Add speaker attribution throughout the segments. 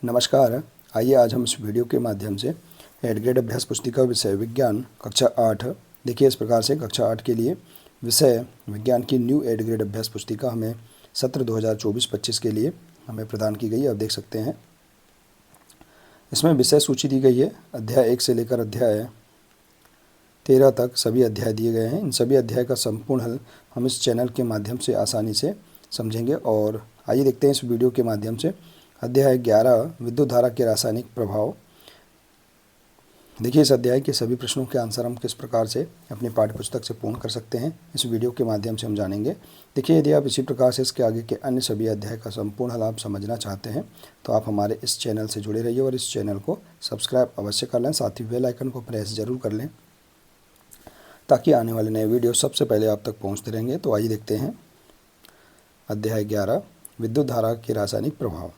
Speaker 1: नमस्कार। आइए आज हम इस वीडियो के माध्यम से एड ग्रेड अभ्यास पुस्तिका विषय विज्ञान कक्षा 8 देखिए इस प्रकार से कक्षा 8 के लिए विषय विज्ञान की न्यू एड ग्रेड अभ्यास पुस्तिका हमें सत्र 2024-25 के लिए हमें प्रदान की गई है। आप देख सकते हैं इसमें विषय सूची दी गई है। अध्याय 1 से लेकर अध्याय 13 तक सभी अध्याय दिए गए हैं। इन सभी अध्याय का संपूर्ण हल हम इस चैनल के माध्यम से आसानी से समझेंगे। और आइए देखते हैं इस वीडियो के माध्यम से अध्याय 11 विद्युत धारा के रासायनिक प्रभाव। देखिए इस अध्याय के सभी प्रश्नों के आंसर हम किस प्रकार से अपनी पाठ्य पुस्तक से पूर्ण कर सकते हैं, इस वीडियो के माध्यम से हम जानेंगे। देखिए यदि आप इसी प्रकार से इसके आगे के अन्य सभी अध्याय का संपूर्ण हल आप समझना चाहते हैं तो आप हमारे इस चैनल से जुड़े रहिए और इस चैनल को सब्सक्राइब अवश्य कर लें। साथ ही बेल आइकन को प्रेस जरूर कर लें ताकि आने वाले नए वीडियो सबसे पहले आप तक पहुँचते रहेंगे। तो आइए देखते हैं अध्याय 11 विद्युत धारा के रासायनिक प्रभाव।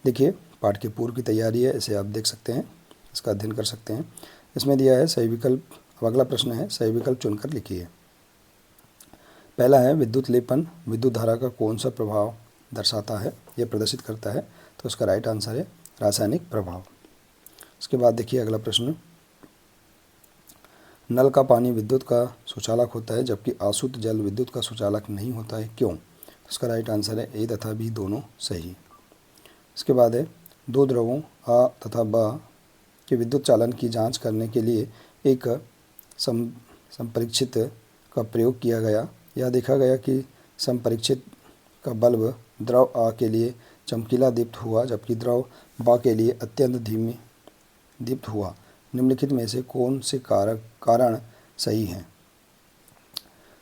Speaker 1: देखिए पाठ के पूर्व की तैयारी है, इसे आप देख सकते हैं, इसका अध्ययन कर सकते हैं। इसमें दिया है सही विकल्प। अब अगला प्रश्न है सही विकल्प चुनकर लिखिए। पहला है विद्युत लेपन विद्युत धारा का कौन सा प्रभाव दर्शाता है या प्रदर्शित करता है, तो उसका राइट आंसर है रासायनिक प्रभाव। इसके बाद देखिए अगला प्रश्न, नल का पानी विद्युत का सुचालक होता है जबकि आशुद्ध जल विद्युत का सुचालक नहीं होता है, क्यों? इसका राइट आंसर है ए तथा बी दोनों सही। इसके बाद है दो द्रवों आ तथा ब के विद्युत चालन की जांच करने के लिए एक संपरीक्षित का प्रयोग किया गया। यह देखा गया कि संपरीक्षित का बल्ब द्रव आ के लिए चमकीला दीप्त हुआ जबकि द्रव बा के लिए अत्यंत धीमी दीप्त हुआ। निम्नलिखित में से कौन से कारण सही हैं?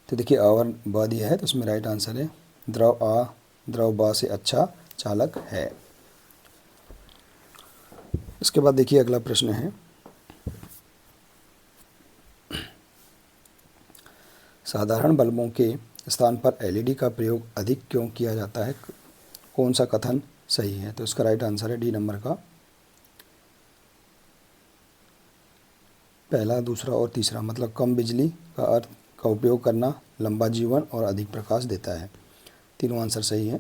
Speaker 1: तो देखिए आ और ब दिया है तो इसमें राइट आंसर है द्रव आ द्रव बा से अच्छा चालक है। इसके बाद देखिए अगला प्रश्न है साधारण बल्बों के स्थान पर एलईडी का प्रयोग अधिक क्यों किया जाता है, कौन सा कथन सही है? तो इसका राइट आंसर है डी नंबर का पहला, दूसरा और तीसरा। मतलब कम बिजली का अर्थ का उपयोग करना लंबा जीवन और अधिक प्रकाश देता है। तीनों आंसर सही है।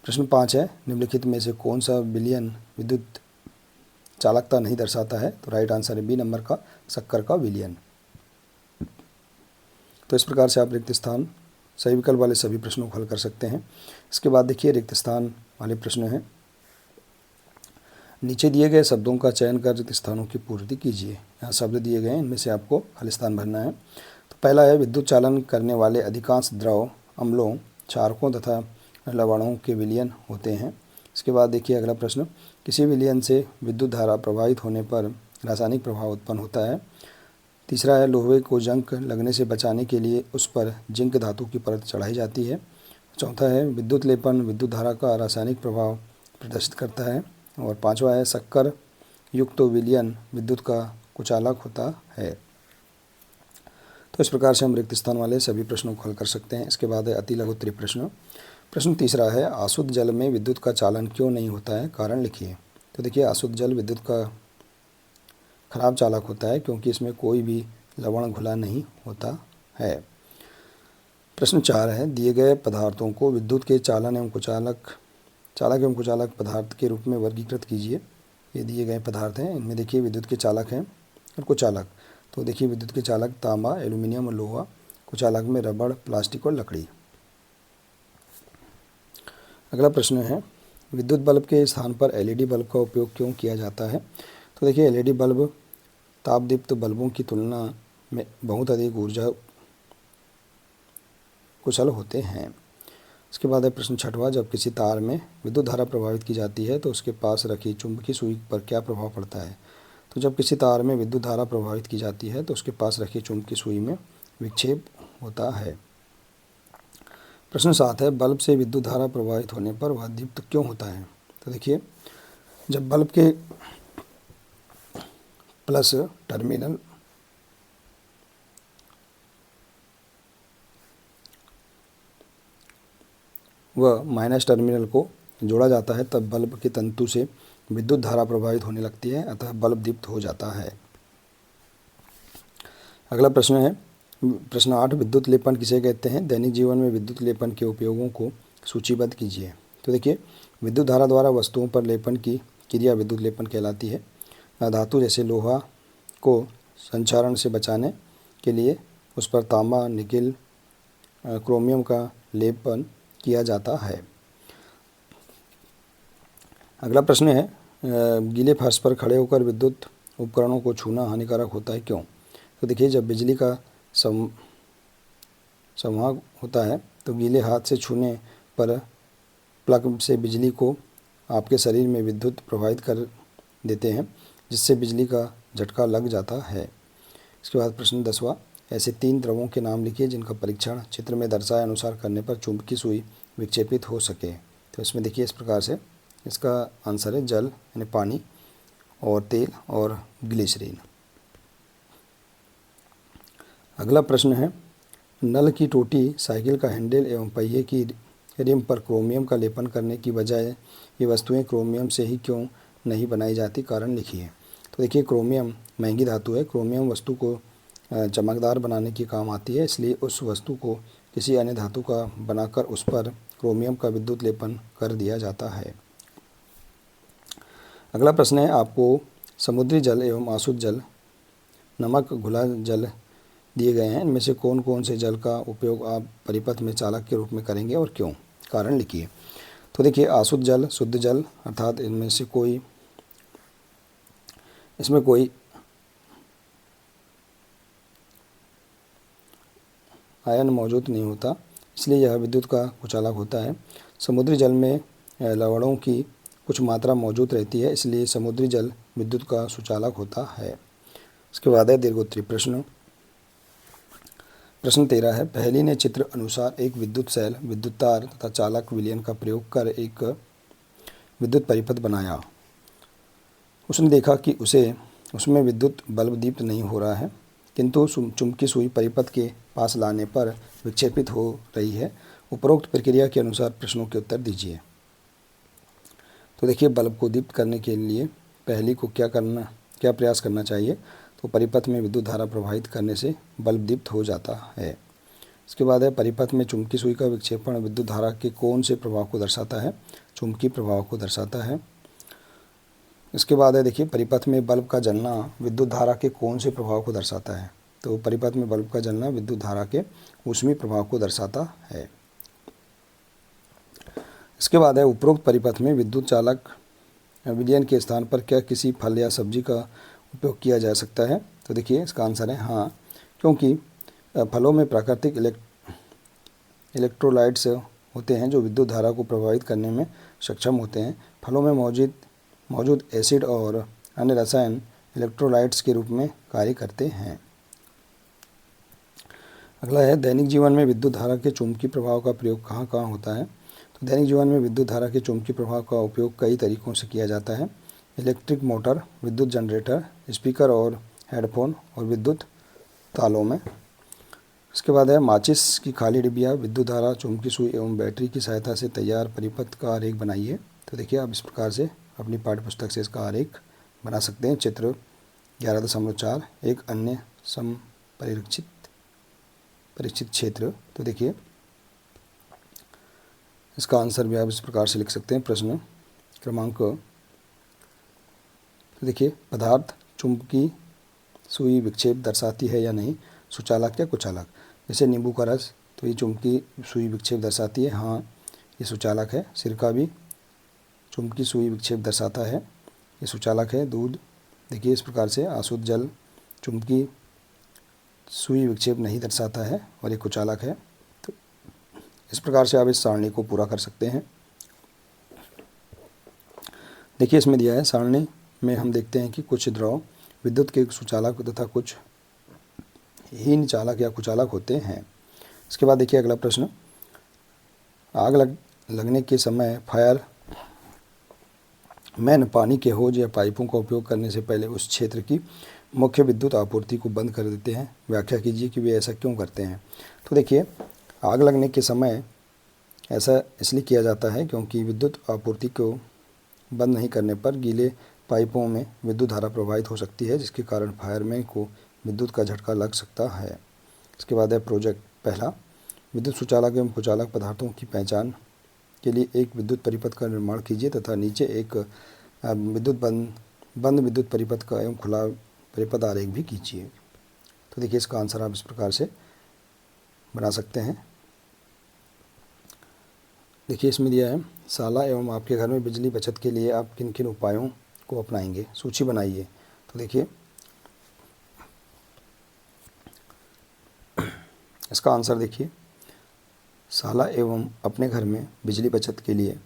Speaker 1: प्रश्न 5 है निम्नलिखित में से कौन सा विलयन विद्युत चालकता नहीं दर्शाता है, तो राइट आंसर है बी नंबर का शक्कर का विलयन। तो इस प्रकार से आप रिक्त स्थान सही विकल्प वाले सभी प्रश्नों को हल कर सकते हैं। इसके बाद देखिए रिक्त स्थान वाले प्रश्न हैं, नीचे दिए गए शब्दों का चयन कर रिक्त स्थानों की पूर्ति कीजिए। यहाँ शब्द दिए गए हैं, इनमें से आपको खालिस्तान भरना है। तो पहला है विद्युत चालन करने वाले अधिकांश द्रव अम्लों क्षारकों तथा लवणों के विलयन होते हैं। इसके बाद देखिए अगला प्रश्न, किसी विलयन से विद्युत धारा प्रवाहित होने पर रासायनिक प्रभाव उत्पन्न होता है। तीसरा है लोहे को जंग लगने से बचाने के लिए उस पर जिंक धातु की परत चढ़ाई जाती है। चौथा है विद्युत लेपन विद्युत धारा का रासायनिक प्रभाव प्रदर्शित करता है। और पांचवा है शक्कर युक्त विलयन विद्युत का कुचालक होता है। तो इस प्रकार से हम रिक्त स्थान वाले सभी प्रश्नों को हल कर सकते हैं। इसके बाद है अति लघु त्रिक प्रश्न। प्रश्न तीसरा है अशुद्ध जल में विद्युत का चालन क्यों नहीं होता है, कारण लिखिए। तो देखिए अशुद्ध जल विद्युत का खराब चालक होता है क्योंकि इसमें कोई भी लवण घुला नहीं होता है। प्रश्न 4 है दिए गए पदार्थों को विद्युत के चालन एवं चालक एवं कुचालक पदार्थ के रूप में वर्गीकृत कीजिए। ये दिए गए पदार्थ हैं, इनमें देखिए विद्युत के चालक हैं और कुचालक। तो देखिए विद्युत के चालक तांबा एल्यूमिनियम और लोहा, कुचालक में रबड़ प्लास्टिक और लकड़ी। अगला प्रश्न है विद्युत बल्ब के स्थान पर एलईडी बल्ब का उपयोग क्यों किया जाता है। तो देखिए एलईडी बल्ब तापदीप्त बल्बों की तुलना में बहुत अधिक ऊर्जा कुशल होते हैं। इसके बाद है प्रश्न 6वां, जब किसी तार में विद्युत धारा प्रवाहित की जाती है तो उसके पास रखी चुंबकीय सुई पर क्या प्रभाव पड़ता है। तो जब किसी तार में विद्युत धारा प्रवाहित की जाती है तो उसके पास रखी चुंबकीय सुई में विक्षेप होता है। प्रश्न 7 है बल्ब से विद्युत धारा प्रवाहित होने पर वह दीप्त क्यों होता है। तो देखिए जब बल्ब के प्लस टर्मिनल व माइनस टर्मिनल को जोड़ा जाता है तब बल्ब के तंतु से विद्युत धारा प्रवाहित होने लगती है, अतः बल्ब दीप्त हो जाता है। अगला प्रश्न है प्रश्न 8, विद्युत लेपन किसे कहते हैं, दैनिक जीवन में विद्युत लेपन के उपयोगों को सूचीबद्ध कीजिए। तो देखिए विद्युत धारा द्वारा वस्तुओं पर लेपन की क्रिया विद्युत लेपन कहलाती है। धातु जैसे लोहा को संक्षारण से बचाने के लिए उस पर तांबा, निकेल, क्रोमियम का लेपन किया जाता है। अगला प्रश्न है, गीले फर्श पर खड़े होकर विद्युत उपकरणों को छूना हानिकारक होता है, क्यों? तो देखिए, जब बिजली का संवाहक होता है तो गीले हाथ से छूने पर प्लग से बिजली को आपके शरीर में विद्युत प्रवाहित कर देते हैं, जिससे बिजली का झटका लग जाता है। इसके बाद प्रश्न 10वां, ऐसे 3 द्रवों के नाम लिखिए जिनका परीक्षण चित्र में दर्शाए अनुसार करने पर चुंबकीय सुई विक्षेपित हो सके। तो इसमें देखिए इस प्रकार से इसका आंसर है जल यानी पानी और तेल और ग्लिसरीन। अगला प्रश्न है, नल की टोटी, साइकिल का हैंडल एवं पहिए की रिम पर क्रोमियम का लेपन करने की बजाय ये वस्तुएं क्रोमियम से ही क्यों नहीं बनाई जाती, कारण लिखिए। तो देखिए, क्रोमियम महंगी धातु है। क्रोमियम वस्तु को चमकदार बनाने की काम आती है, इसलिए उस वस्तु को किसी अन्य धातु का बनाकर उस पर क्रोमियम का विद्युत लेपन कर दिया जाता है। अगला प्रश्न है, आपको समुद्री जल एवं आसुत जल, नमक घुला जल दिए गए हैं। इनमें से कौन कौन से जल का उपयोग आप परिपथ में चालक के रूप में करेंगे और क्यों, कारण लिखिए। तो देखिए, आसुत जल शुद्ध जल अर्थात इसमें कोई आयन मौजूद नहीं होता, इसलिए यह विद्युत का कुचालक होता है। समुद्री जल में लवणों की कुछ मात्रा मौजूद रहती है, इसलिए समुद्री जल विद्युत का सुचालक होता है। इसके बाद है दीर्घोत्तरी प्रश्न। प्रश्न 13 है, पहली ने चित्र अनुसार एक विद्युत सेल, विद्युत तार तथा चालक विलयन का प्रयोग कर एक विद्युत परिपथ बनाया। उसने देखा कि उसमें विद्युत बल्ब दीप्त नहीं हो रहा है, किंतु चुंबकीय सुई परिपथ के पास लाने पर विक्षेपित हो रही है। उपरोक्त प्रक्रिया के अनुसार प्रश्नों के उत्तर दीजिए। तो देखिए, बल्ब को दीप्त करने के लिए पहली को क्या प्रयास करना चाहिए? तो परिपथ में विद्युत धारा प्रवाहित करने से बल्ब दीप्त हो जाता है। इसके बाद है, परिपथ में चुंबकीय सुई का विक्षेपण विद्युत धारा के कौन से प्रभाव को दर्शाता है? चुंबकीय प्रभाव को दर्शाता है। इसके बाद है, देखिए, परिपथ में बल्ब का जलना विद्युत धारा के कौन से प्रभाव को दर्शाता है? तो परिपथ में बल्ब का जलना विद्युत धारा के ऊष्मीय प्रभाव को दर्शाता है। इसके बाद है, उपरोक्त परिपथ में विद्युत चालक विलयन के स्थान पर क्या किसी फल या सब्जी का उपयोग किया जा सकता है? तो देखिए, इसका आंसर है हाँ, क्योंकि फलों में प्राकृतिक इलेक्ट्रोलाइट्स होते हैं जो विद्युत धारा को प्रभावित करने में सक्षम होते हैं। फलों में मौजूद एसिड और अन्य रसायन इलेक्ट्रोलाइट्स के रूप में कार्य करते हैं। अगला है, दैनिक जीवन में विद्युत धारा के चुंबकीय प्रभाव का प्रयोग कहाँ कहाँ होता है? तो दैनिक जीवन में विद्युत धारा के चुंबकीय प्रभाव का उपयोग कई तरीकों से किया जाता है। इलेक्ट्रिक मोटर, विद्युत जनरेटर, स्पीकर और हेडफोन और विद्युत तालों में। इसके बाद है, माचिस की खाली डिबिया, विद्युत धारा, चुंबकीय सुई एवं बैटरी की सहायता से तैयार परिपथ का आरेख बनाइए। तो देखिए, आप इस प्रकार से अपनी पाठ्यपुस्तक से इसका आरेख बना सकते हैं। चित्र 11.4, एक अन्य परीक्षित क्षेत्र। तो देखिए, इसका आंसर भी आप इस प्रकार से लिख सकते हैं। प्रश्न क्रमांक, तो देखिए, पदार्थ चुंबकीय सुई विक्षेप दर्शाती है या नहीं, सुचालक या कुचालक? जैसे नींबू का रस, तो ये चुंबकीय सुई विक्षेप दर्शाती है, हाँ ये सुचालक है। सिरका भी चुंबकीय सुई विक्षेप दर्शाता है, ये सुचालक है। दूध, देखिए इस प्रकार से आसुत जल चुंबकीय सुई विक्षेप नहीं दर्शाता है और ये कुचालक है। तो इस प्रकार से आप इस सारणी को पूरा कर सकते हैं। देखिए, इसमें दिया है सारणी में हम देखते हैं कि कुछ द्रव विद्युत के सुचालक तथा कुछ हीन चालक या कुचालक होते हैं। इसके बाद देखिए अगला प्रश्न, आग लगने के समय फायरमैन पानी के होज या पाइपों का उपयोग करने से पहले उस क्षेत्र की मुख्य विद्युत आपूर्ति को बंद कर देते हैं। व्याख्या कीजिए कि वे ऐसा क्यों करते हैं। तो देखिए, आग लगने के समय ऐसा इसलिए किया जाता है क्योंकि विद्युत आपूर्ति को बंद नहीं करने पर गीले पाइपों में विद्युत धारा प्रवाहित हो सकती है, जिसके कारण फायरमैन को विद्युत का झटका लग सकता है। इसके बाद है प्रोजेक्ट पहला, विद्युत सुचालक एवं कुचालक पदार्थों की पहचान के लिए एक विद्युत परिपथ का निर्माण कीजिए तथा नीचे एक विद्युत बंद विद्युत परिपथ का एवं खुला परिपथ आरेख भी खींचिए। तो देखिए इसका आंसर आप इस प्रकार से बना सकते हैं। देखिए इसमें दिया है साला एवं आपके घर में बिजली बचत के लिए आप किन किन उपायों को अपनाएंगे, सूची बनाइए। तो देखिए इसका आंसर देखिए, साला एवं अपने घर में बिजली बचत के लिए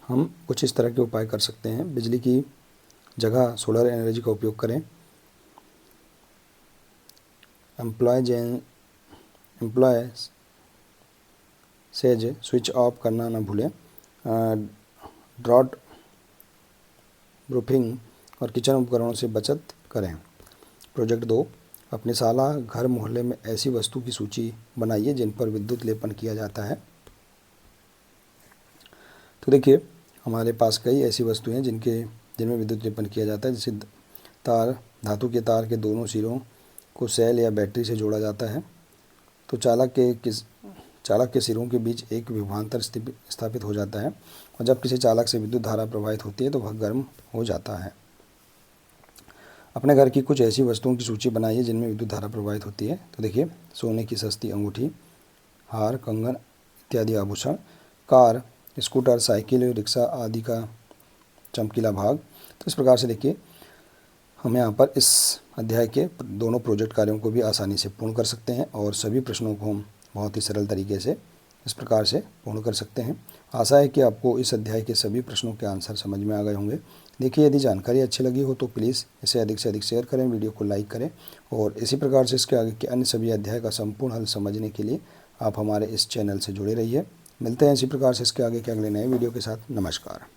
Speaker 1: हम कुछ इस तरह के उपाय कर सकते हैं। बिजली की जगह सोलर एनर्जी का उपयोग करें। एम्प्लॉय सेज स्विच ऑफ करना ना भूलें। ड्रॉट प्रूफिंग और किचन उपकरणों से बचत करें। प्रोजेक्ट 2, अपने साला घर मोहल्ले में ऐसी वस्तु की सूची बनाइए जिन पर विद्युत लेपन किया जाता है। तो देखिए हमारे पास कई ऐसी वस्तुएं हैं जिनमें विद्युत लेपन किया जाता है, जैसे धातु के तार के दोनों सिरों को सेल या बैटरी से जोड़ा जाता है। तो चालक के सिरों के बीच एक विभवांतर स्थापित हो जाता है और जब किसी चालक से विद्युत धारा प्रवाहित होती है तो वह गर्म हो जाता है। अपने घर की कुछ ऐसी वस्तुओं की सूची बनाइए जिनमें विद्युत धारा प्रवाहित होती है। तो देखिए सोने की सस्ती अंगूठी, हार, कंगन इत्यादि आभूषण, कार, स्कूटर, साइकिल, रिक्शा आदि का चमकीला भाग। तो इस प्रकार से देखिए हम यहाँ पर इस अध्याय के दोनों प्रोजेक्ट कार्यों को भी आसानी से पूर्ण कर सकते हैं और सभी प्रश्नों को हम बहुत ही सरल तरीके से इस प्रकार से पूर्ण कर सकते हैं। आशा है कि आपको इस अध्याय के सभी प्रश्नों के आंसर समझ में आ गए होंगे। देखिए यदि जानकारी अच्छी लगी हो तो प्लीज़ इसे अधिक से अधिक शेयर करें, वीडियो को लाइक करें और इसी प्रकार से इसके आगे के अन्य सभी अध्याय का संपूर्ण हल समझने के लिए आप हमारे इस चैनल से जुड़े रहिए। मिलते हैं इसी प्रकार से इसके आगे के अगले नए वीडियो के साथ। नमस्कार।